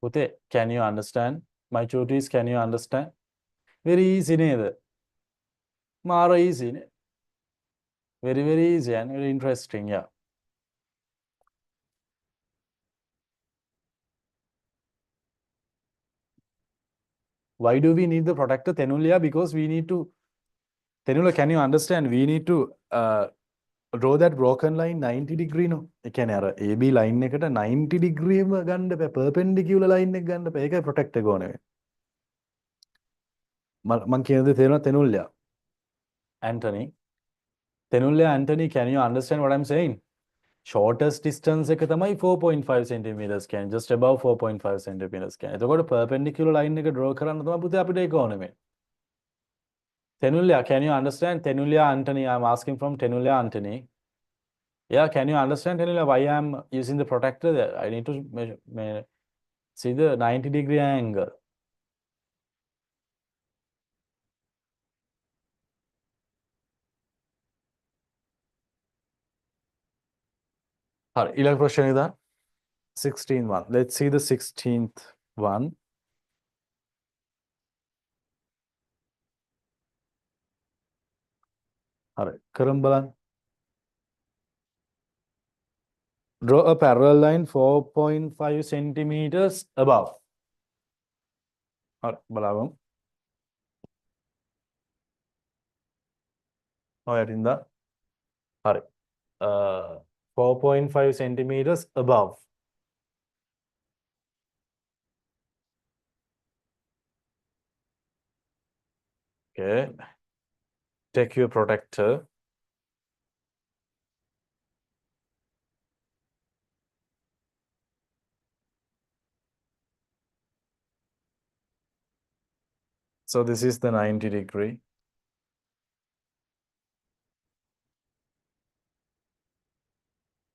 Pute, can you understand? My tutor can you understand? Very easy neither. Mara easy. Ne? Very, very easy and very interesting, yeah. Why do we need the protector Tenulia? Because we need to, Tenula, can you understand? We need to draw that broken line 90 degree, no? ඒ කියන්නේ අර AB line එකට 90 degree ම ගන්න බෑ. perpendicular line එක ගන්න බෑ. ඒකයි protect එක ඕනේ. මම කියන දේ තේරෙනවද Tenulia? Anthony. Tenulia, Anthony, can you understand what I'm saying? Shortest distance එක තමයි 4.5 centimeters කියන්නේ. Just above 4.5 centimeters කියන්නේ. එතකොට perpendicular line එක draw කරන්න තමයි පුතේ අපිට ඒක ඕනේ මේ. Tenulia, can you understand? Tenulia, Anthony, I'm asking from Tenulia, Anthony. Yeah, can you understand, Tanila, why I'm using the protractor there? I need to see the 90-degree angle. ඊළඟ ප්‍රශ්නේ ඉදා 16th one. Let's see the 16th one. හරි කරමු බලන්න. Draw a parallel line 4.5 centimeters above. හරි බලමු. ඔයටින්ද හරි 4.5 centimeters above. Okay, take your protractor. So this is the 90-degree.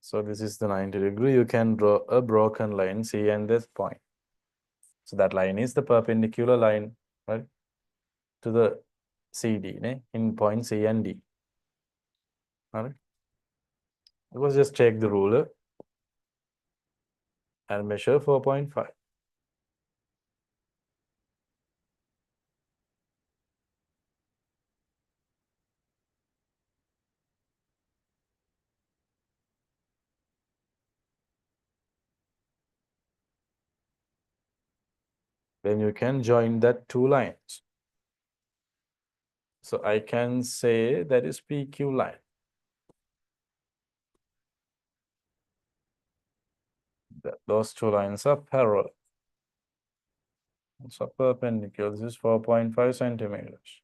So this is the 90-degree. You can draw a broken line, C and this point. So that line is the perpendicular line, right, to the CD, in point C and D. All right. Let's just take the ruler and measure 4.5. Then you can join that two lines. So I can say that is PQ line. Those two lines are parallel. So perpendicular. This is 4.5 centimeters.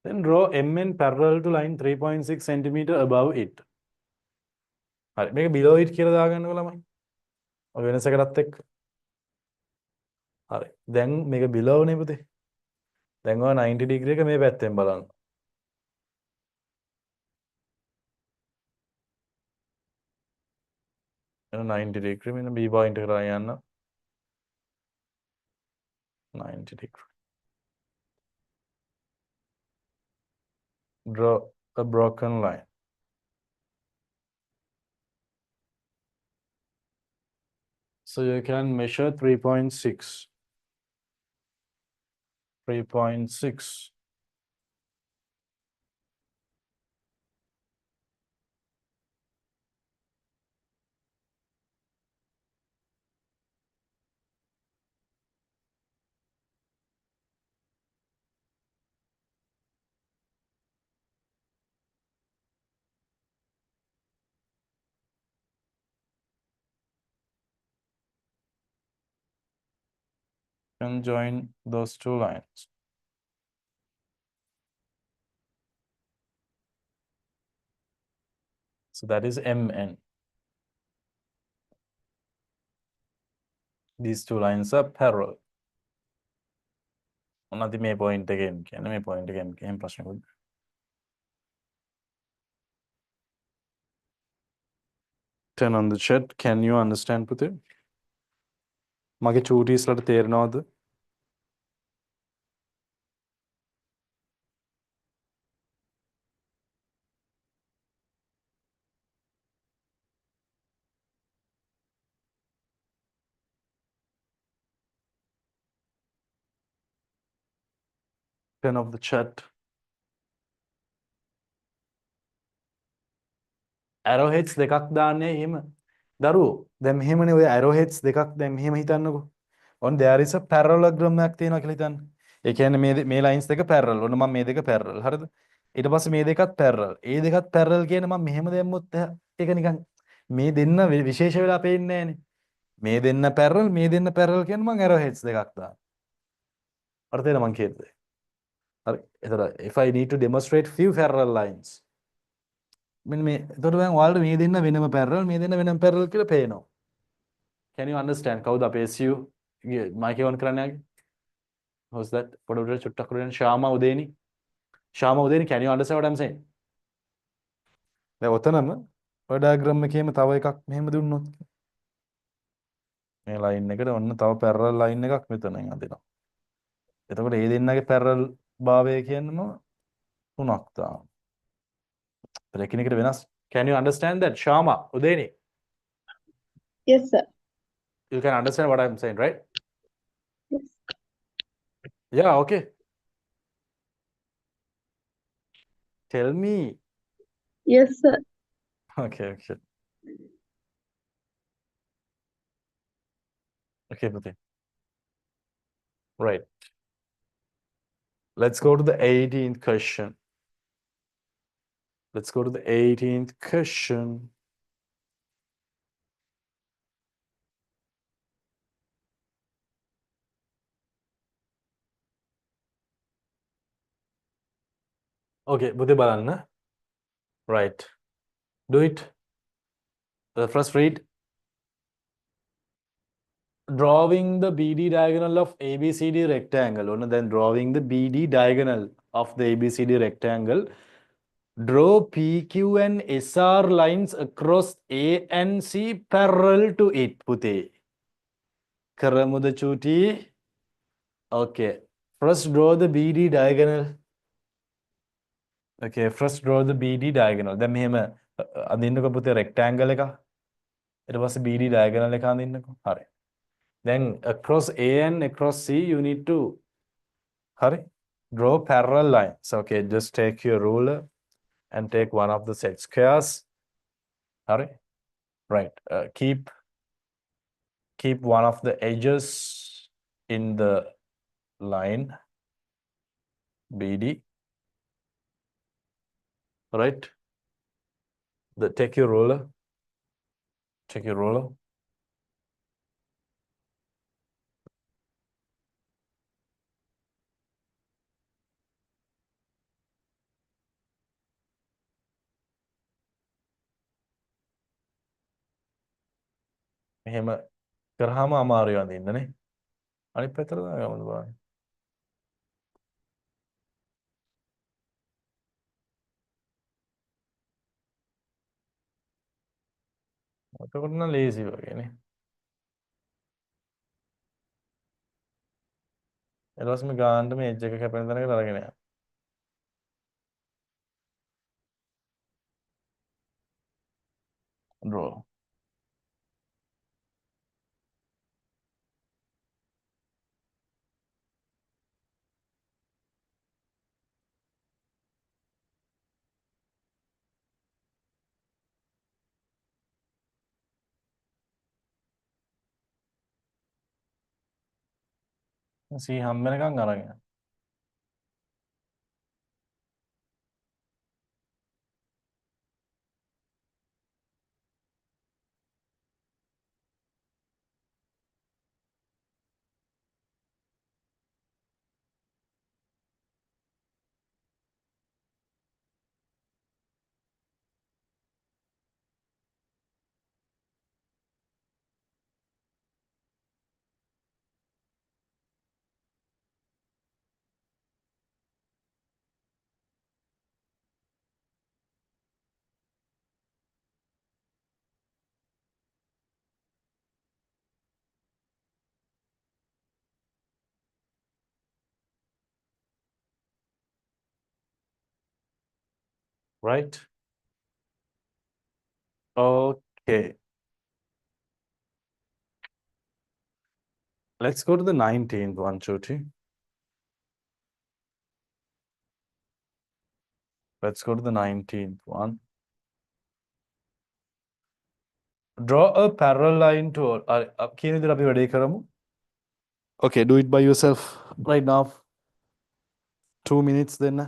Then draw MN parallel to line 3.6 centimeter above it. හරි මේක below it කියලා දාගන්නකො ළමයි. ඔය වෙනසකටත් එක්ක. හරි. දැන් මේක below නේ පුතේ. දැන් ඔය 90 degree එක මේ පැත්තෙන් බලන්න. එන 90 degree මෙන්න B point එකට යන්න. 90 degree. Draw a broken line. So you can measure 3.6. 3.6. And join those two lines. So that is MN. These two lines are parallel. Onadi me point again. Can me point again? Can ප්‍රශ්න 10 on the chat. Can you understand පුතේ? මගේ චූටීස් ලට තේරෙනවද? Pen of the chat. Arrowheads දෙකක් දාන්නේ එහෙම. දරුවෝ දැන් මෙහෙමනේ ඔය arrowheads දෙකක් දැන් මෙහෙම හිතන්නකෝ. On there is a parallelogram එකක් තියෙනවා කියලා හිතන්න. ඒ කියන්නේ මේ lines දෙක parallel. ඔන්න මම මේ දෙක parallel. හරිද? ඊට පස්සේ මේ දෙකත් parallel. ඒ දෙකත් parallel කියන මම මෙහෙම දැම්මොත් ඒක නිකන් මේ දෙන්න විශේෂ වෙලා පේන්නේ නැහනේ. මේ දෙන්න parallel මේ දෙන්න parallel කියන මම arrowheads දෙකක් දානවා. අර තේරෙන මං කියන්නේ. හරි. එතකොට if I need to demonstrate few parallel lines. මෙන්න මේ එතකොට දැන් ඔයාලට මේ දෙන්න වෙනම parallel මේ දෙන්න වෙනම parallel කියලා පේනවා. Can you understand? කවුද අපේ SU මයික් එක on කරන්න යාගේ? How's that? පොඩ උඩට චුට්ටක් කරගෙන Shama Udeni. Shama Udeni, can you understand what I'm saying? දැන් ඔතනම ඔය ඩයග්‍රෑම් එකේම තව එකක් මෙහෙම දුන්නොත් මේ ලයින් එකට ඔන්න තව පැරලල් ලයින් එකක් මෙතනින් අදිනවා. එතකොට මේ දෙන්නගේ පැරලල් භාවය කියන්නේ තුනක් තාම. ඒතර එකිනෙකට වෙනස්. Can you understand that, Shama Udeni? Yes, sir. You can understand what I'm saying, right? Yes. Yeah, okay. Tell me. Yes, sir. Okay, okay. Okay, Puti. Right. Let's go to the 18th question. Let's go to the 18th question. Okay, Puti බලන්න. Right. Do it. First read. Drawing the BD diagonal of ABCD rectangle. Then drawing the BD diagonal of the ABCD rectangle. Draw PQ and SR lines across A and C parallel to it. Puti. Karamuda chuti. Okay. First draw the BD diagonal. Okay, first draw the BD diagonal. දැන් මෙහෙම අඳින්නකො පුතේ rectangle එක. ඊට පස්සේ BD diagonal එක අඳින්නකො. හරි. Then across A and across C you need to hurry draw parallel lines. Okay, just take your ruler and take one of the set squares. Hurry. Right. Keep one of the edges in the line BD. Right. Take your ruler. Take your ruler. එහෙම කරාම අමාරුයි අඳින්නනේ. අනිත් පැත්තට දාගමු බලන්න. එතකොට නම් ලේසි වගේනේ. ඊට පස්සේ මේ ගානට මේ එජ් එක කැපෙන තැනකට අරගෙන යන්න. Draw. C හම්බ වෙනකන් අරගෙන යන්න. Right? Okay. Let's go to the 19th one, Chuti. Let's go to the 19th one. Draw a parallel line to කියන විදිහට අපි වැඩේ කරමු. Okay, do it by yourself right now. 2 minutes then.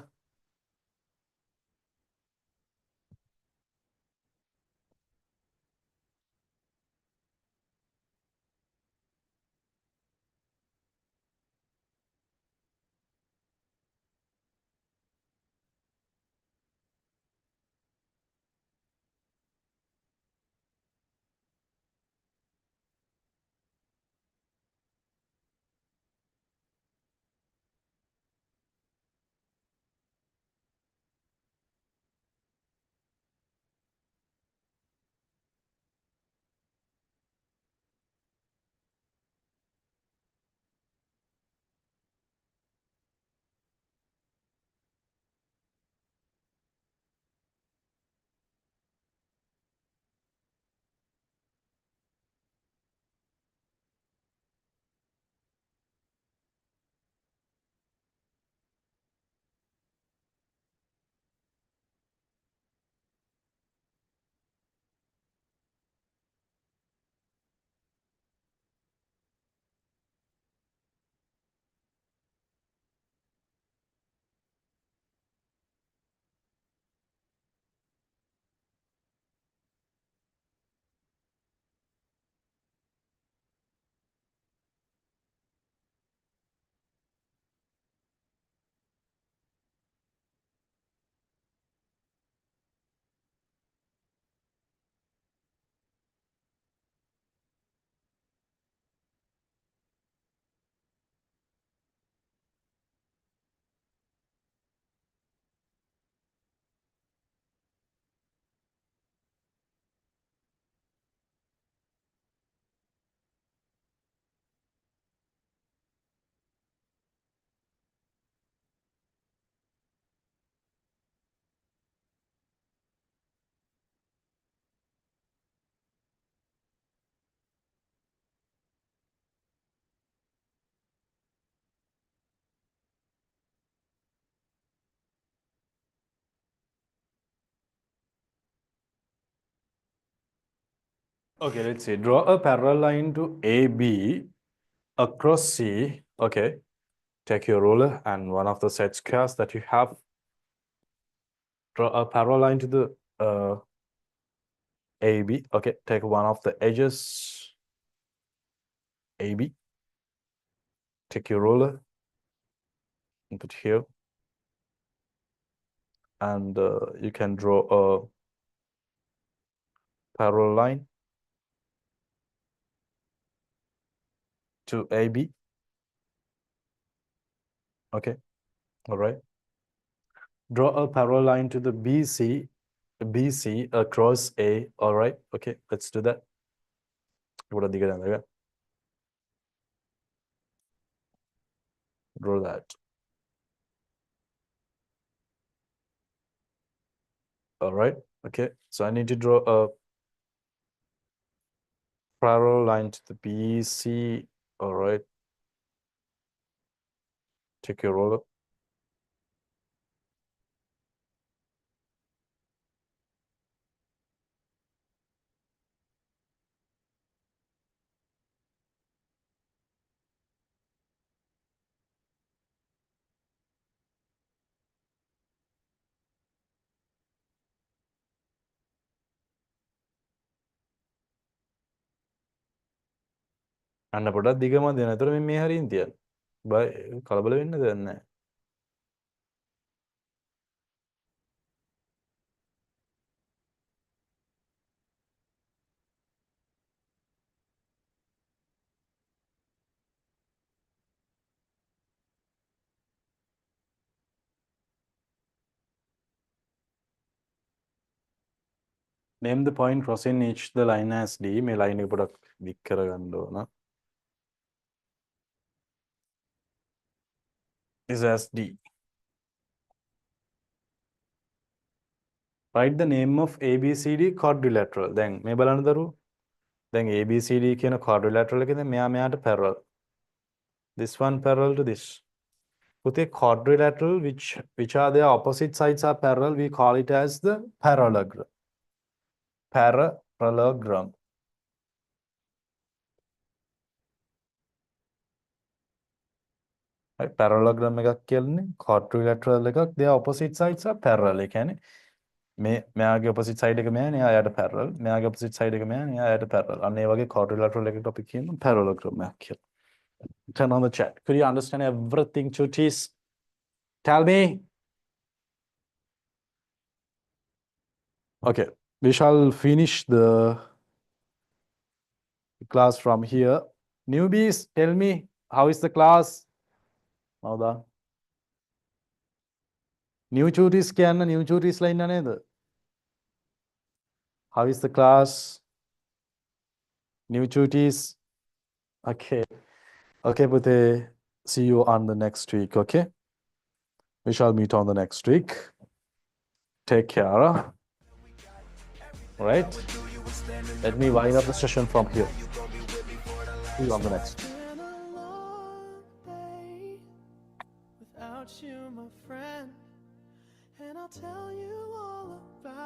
Okay, let's see. Draw a parallel line to AB across C. Okay. Take your ruler and one of the set squares that you have. Draw a parallel line to the AB. Okay. Take one of the edges. AB. Take your ruler and put here. And you can draw a parallel line to AB. Okay. All right. Draw a parallel line to the BC across A. All right. Okay. Let's do that. Draw that. All right. Okay. So I need to draw a parallel line to the BC. All right. Take your ruler. අන්න පොඩක් දිගම දෙන. එතකොට මේ හරියින් තියන්න. බය කලබල වෙන්න දෙයක් නැහැ. Name the point crossing each the line as D. මේ line එක පොඩක් දික් කරගන්න ඕන. Is as D. Write the name of ABCD quadrilateral. දැන් මේ බලන්න දරුවෝ. දැන් ABCD කියන quadrilateral එකේ දැන් මෙයාට parallel. This one parallel to this. පුතේ quadrilateral which are their opposite sides are parallel, we call it as the parallelogram. Parallelogram. Right? Parallelogram එකක් කියන්නේ quadrilateral එකක්, their opposite sides are parallel. ඒ කියන්නේ මෙයාගේ opposite side එක මෙයානේ, එයාට parallel. මෙයාගේ opposite side එක මෙයානේ, එයාට parallel. අන්න ඒ වගේ quadrilateral එකකට අපි කියනවා parallelogram එකක් කියලා. Turn on the chat. Could you understand everything, Chutis? Tell me. Okay, we shall finish the class from here. Newbies, tell me, how is the class? Mauda. New Chutis කියන්න, new Chutis ලා ඉන්න නේද? How is the class? New Chutis? Okay. Okay, Pute. See you on the next week, okay? We shall meet on the next week. Take care. All right? Let me wind up the session from here. See you on the next. Been a long day without you, my friend, and I'll tell you all about